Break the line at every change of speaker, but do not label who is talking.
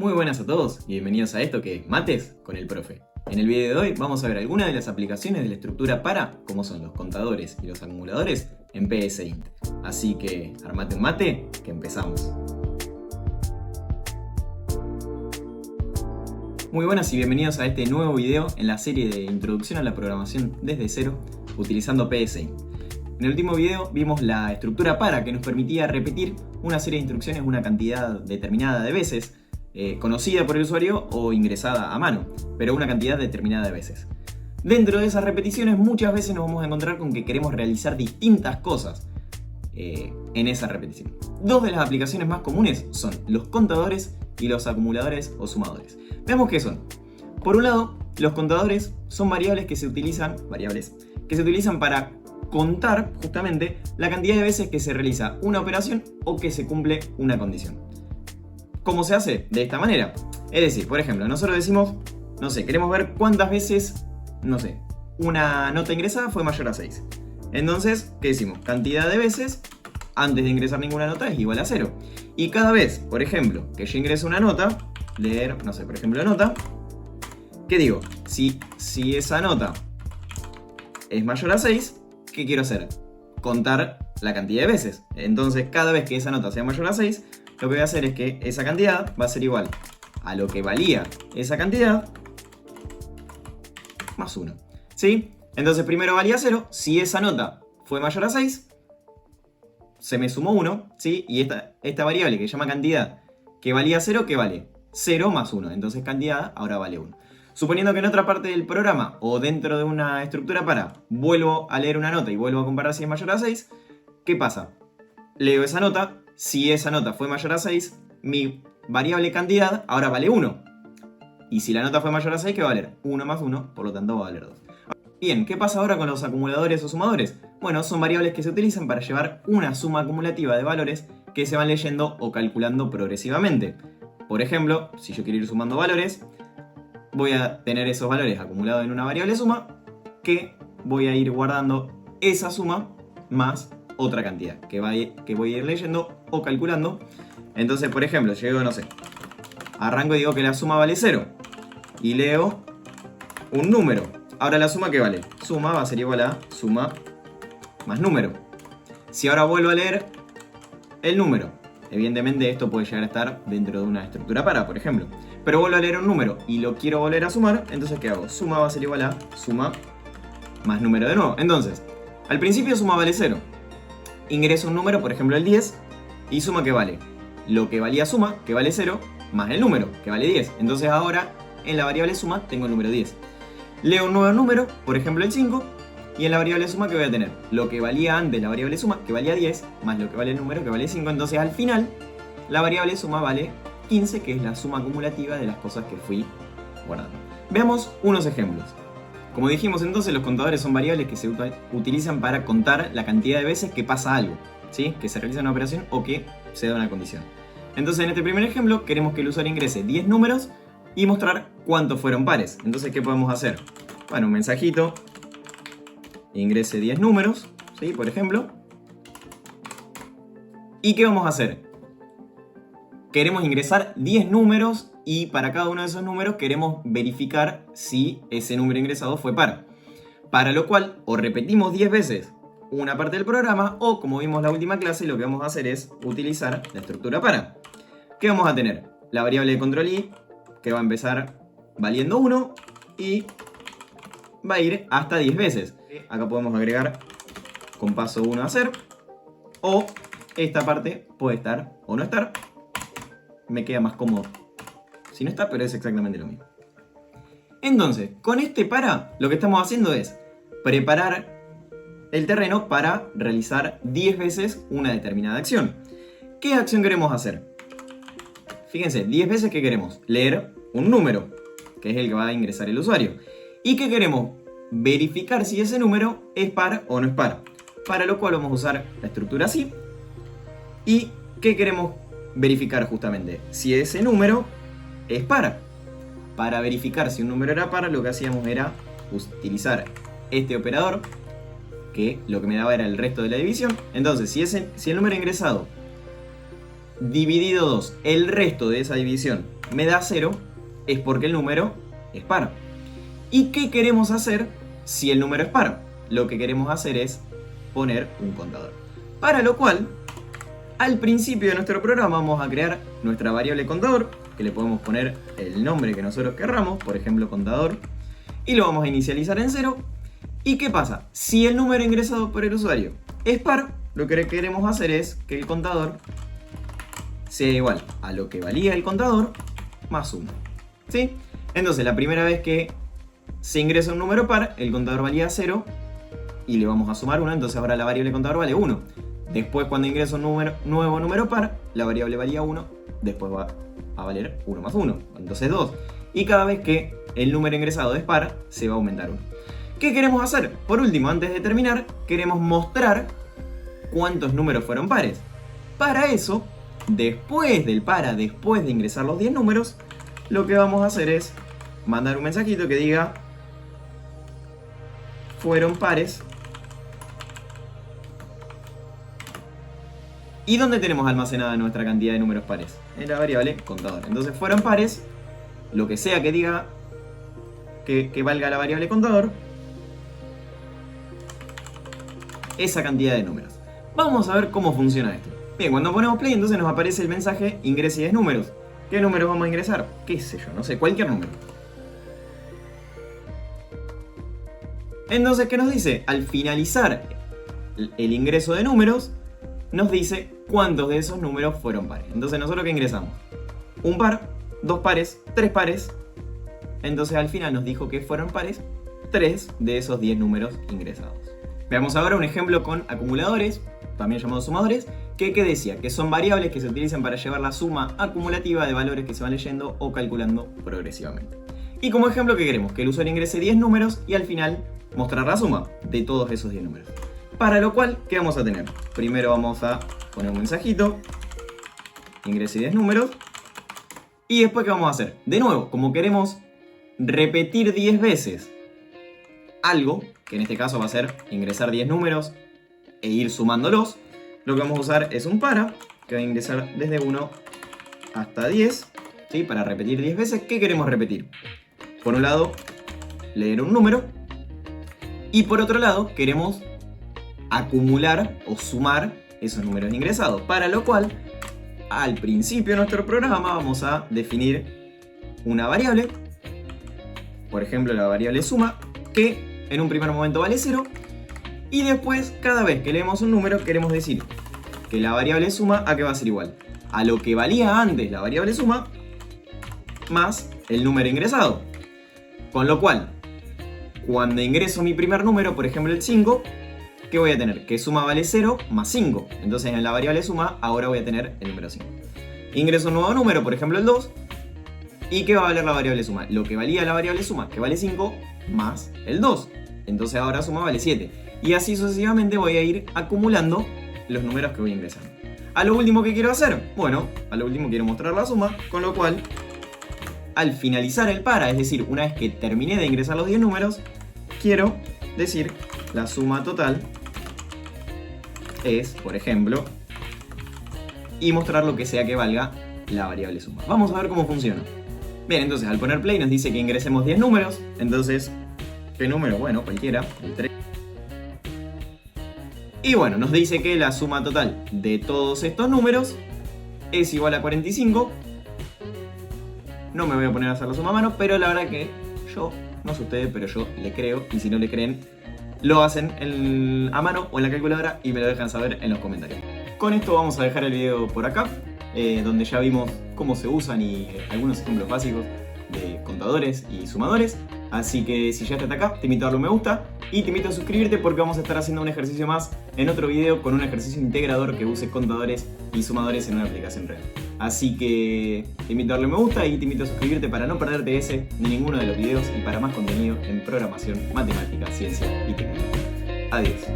Muy buenas a todos y bienvenidos a esto que es Mates con el Profe. En el video de hoy vamos a ver algunas de las aplicaciones de la estructura para, como son los contadores y los acumuladores, en PSInt. Así que, armate un mate, que empezamos. Muy buenas y bienvenidos a este nuevo video en la serie de Introducción a la Programación desde cero, utilizando PSInt. En el último video vimos la estructura para, que nos permitía repetir una serie de instrucciones una cantidad determinada de veces, conocida por el usuario o ingresada a mano, pero una cantidad determinada de veces. Dentro de esas repeticiones muchas veces nos vamos a encontrar con que queremos realizar distintas cosas en esa repetición. Dos de las aplicaciones más comunes son los contadores y los acumuladores o sumadores. Veamos qué son. Por un lado, los contadores son variables que se utilizan para contar justamente la cantidad de veces que se realiza una operación o que se cumple una condición. ¿Cómo se hace? De esta manera. Es decir, por ejemplo, nosotros decimos, queremos ver cuántas veces, una nota ingresada fue mayor a 6. Entonces, ¿qué decimos? Cantidad de veces antes de ingresar ninguna nota es igual a 0. Y cada vez, por ejemplo, que yo ingreso una nota, leer, por ejemplo, nota, ¿qué digo? Si esa nota es mayor a 6, ¿qué quiero hacer? Contar la cantidad de veces. Entonces, cada vez que esa nota sea mayor a 6, lo que voy a hacer es que esa cantidad va a ser igual a lo que valía esa cantidad más 1. ¿Sí? Entonces primero valía 0. Si esa nota fue mayor a 6, se me sumó 1. ¿Sí? Y esta variable que se llama cantidad, que valía 0, ¿qué vale? 0 más 1. Entonces cantidad ahora vale 1. Suponiendo que en otra parte del programa o dentro de una estructura para vuelvo a leer una nota y vuelvo a comparar si es mayor a 6, ¿qué pasa? Leo esa nota. Si esa nota fue mayor a 6, mi variable cantidad ahora vale 1. Y si la nota fue mayor a 6, ¿qué va a valer? 1 más 1, por lo tanto va a valer 2. Bien, ¿qué pasa ahora con los acumuladores o sumadores? Bueno, son variables que se utilizan para llevar una suma acumulativa de valores que se van leyendo o calculando progresivamente. Por ejemplo, si yo quiero ir sumando valores, voy a tener esos valores acumulados en una variable suma que voy a ir guardando esa suma más otra cantidad que voy a ir leyendo o calculando. Entonces, por ejemplo, llego, arranco y digo que la suma vale 0 y leo un número. Ahora la suma, ¿qué vale? Suma va a ser igual a suma más número. Si ahora vuelvo a leer el número, evidentemente esto puede llegar a estar dentro de una estructura para, por ejemplo, pero vuelvo a leer un número y lo quiero volver a sumar, entonces ¿qué hago? Suma va a ser igual a suma más número de nuevo. Entonces, al principio suma vale 0. Ingreso un número, por ejemplo el 10, y suma que vale lo que valía suma, que vale 0, más el número, que vale 10. Entonces ahora en la variable suma tengo el número 10. Leo un nuevo número, por ejemplo el 5, y en la variable suma que voy a tener lo que valía antes la variable suma, que valía 10, más lo que vale el número, que vale 5. Entonces al final la variable suma vale 15, que es la suma acumulativa de las cosas que fui guardando. Veamos unos ejemplos. Como dijimos entonces, los contadores son variables que se utilizan para contar la cantidad de veces que pasa algo, ¿sí? Que se realiza una operación o que se da una condición. Entonces en este primer ejemplo queremos que el usuario ingrese 10 números y mostrar cuántos fueron pares. Entonces, ¿qué podemos hacer? Bueno, un mensajito, ingrese 10 números, ¿sí? Por ejemplo. ¿Y qué vamos a hacer? Queremos ingresar 10 números y para cada uno de esos números queremos verificar si ese número ingresado fue par. Para lo cual, o repetimos 10 veces una parte del programa, o como vimos en la última clase, lo que vamos a hacer es utilizar la estructura para. ¿Qué vamos a tener? La variable de control i, que va a empezar valiendo 1 y va a ir hasta 10 veces. Acá podemos agregar con paso 1 hacer, o esta parte puede estar o no estar. Me queda más cómodo si no está, pero es exactamente lo mismo. Entonces, con este para, lo que estamos haciendo es preparar el terreno para realizar 10 veces una determinada acción. ¿Qué acción queremos hacer? Fíjense, 10 veces que queremos leer un número, que es el que va a ingresar el usuario. ¿Y qué queremos? Verificar si ese número es par o no es par. Para lo cual vamos a usar la estructura así. ¿Y qué queremos verificar justamente? Si ese número es par. Para verificar si un número era par, lo que hacíamos era utilizar este operador, que lo que me daba era el resto de la división. Entonces, si el número ingresado dividido 2, el resto de esa división me da 0, es porque el número es par. ¿Y qué queremos hacer si el número es par? Lo que queremos hacer es poner un contador. Para lo cual, al principio de nuestro programa vamos a crear nuestra variable contador, que le podemos poner el nombre que nosotros querramos, por ejemplo contador, y lo vamos a inicializar en 0. ¿Y qué pasa? Si el número ingresado por el usuario es par, lo que queremos hacer es que el contador sea igual a lo que valía el contador más 1. ¿Sí? Entonces la primera vez que se ingresa un número par, el contador valía 0 y le vamos a sumar 1, entonces ahora la variable contador vale 1. Después cuando ingreso un nuevo número par, la variable valía 1, después va a valer 1 más 1, entonces 2. Y cada vez que el número ingresado es par, se va a aumentar 1. ¿Qué queremos hacer? Por último, antes de terminar, queremos mostrar cuántos números fueron pares. Para eso, después del para, después de ingresar los 10 números, lo que vamos a hacer es mandar un mensajito que diga fueron pares. ¿Y dónde tenemos almacenada nuestra cantidad de números pares? En la variable contador. Entonces fueron pares, lo que sea que diga que valga la variable contador, esa cantidad de números. Vamos a ver cómo funciona esto. Bien, cuando ponemos play entonces nos aparece el mensaje ingrese 10 números. ¿Qué números vamos a ingresar? ¿Qué sé yo? No sé, cualquier número. Entonces, ¿qué nos dice? Al finalizar el ingreso de números, nos dice cuántos de esos números fueron pares. Entonces, ¿nosotros qué ingresamos? Un par, 2 pares, 3 pares. Entonces, al final nos dijo que fueron pares 3 de esos 10 números ingresados. Veamos ahora un ejemplo con acumuladores, también llamados sumadores, que decía que son variables que se utilizan para llevar la suma acumulativa de valores que se van leyendo o calculando progresivamente. Y como ejemplo, ¿qué queremos? Que el usuario ingrese 10 números y al final mostrar la suma de todos esos 10 números. Para lo cual, ¿qué vamos a tener? Primero vamos a poner un mensajito, ingrese 10 números, y después ¿qué vamos a hacer? De nuevo, como queremos repetir 10 veces algo, que en este caso va a ser ingresar 10 números e ir sumándolos, lo que vamos a usar es un para, que va a ingresar desde 1 hasta 10, ¿sí? Para repetir 10 veces. ¿Qué queremos repetir? Por un lado, leer un número, y por otro lado, queremos acumular o sumar esos números ingresados, para lo cual, al principio de nuestro programa vamos a definir una variable, por ejemplo la variable suma, que en un primer momento vale 0, y después cada vez que leemos un número queremos decir que la variable suma a qué va a ser igual a lo que valía antes la variable suma más el número ingresado. Con lo cual, cuando ingreso mi primer número, por ejemplo el 5, ¿qué voy a tener? Que suma vale 0 más 5. Entonces en la variable suma ahora voy a tener el número 5. Ingreso un nuevo número, por ejemplo el 2. ¿Y qué va a valer la variable suma? Lo que valía la variable suma, que vale 5, más el 2. Entonces ahora suma vale 7. Y así sucesivamente voy a ir acumulando los números que voy ingresando. ¿A lo último que quiero hacer? Bueno, a lo último quiero mostrar la suma, con lo cual, al finalizar el para, es decir, una vez que terminé de ingresar los 10 números, quiero decir la suma total es, por ejemplo, y mostrar lo que sea que valga la variable suma. Vamos a ver cómo funciona. Bien, entonces al poner play nos dice que ingresemos 10 números. Entonces, ¿qué número? Bueno, cualquiera, el 3. Y bueno, nos dice que la suma total de todos estos números es igual a 45. No me voy a poner a hacer la suma a mano, pero la verdad que yo, no sé ustedes, pero yo le creo. Y si no le creen, lo hacen a mano o en la calculadora y me lo dejan saber en los comentarios. Con esto vamos a dejar el video por acá, donde ya vimos cómo se usan y algunos ejemplos básicos de contadores y sumadores. Así que si ya estás acá, te invito a darle un me gusta y te invito a suscribirte porque vamos a estar haciendo un ejercicio más en otro video con un ejercicio integrador que use contadores y sumadores en una aplicación real. Así que te invito a darle un me gusta y te invito a suscribirte para no perderte ese ni ninguno de los videos y para más contenido en programación, matemática, ciencia y tecnología. Adiós.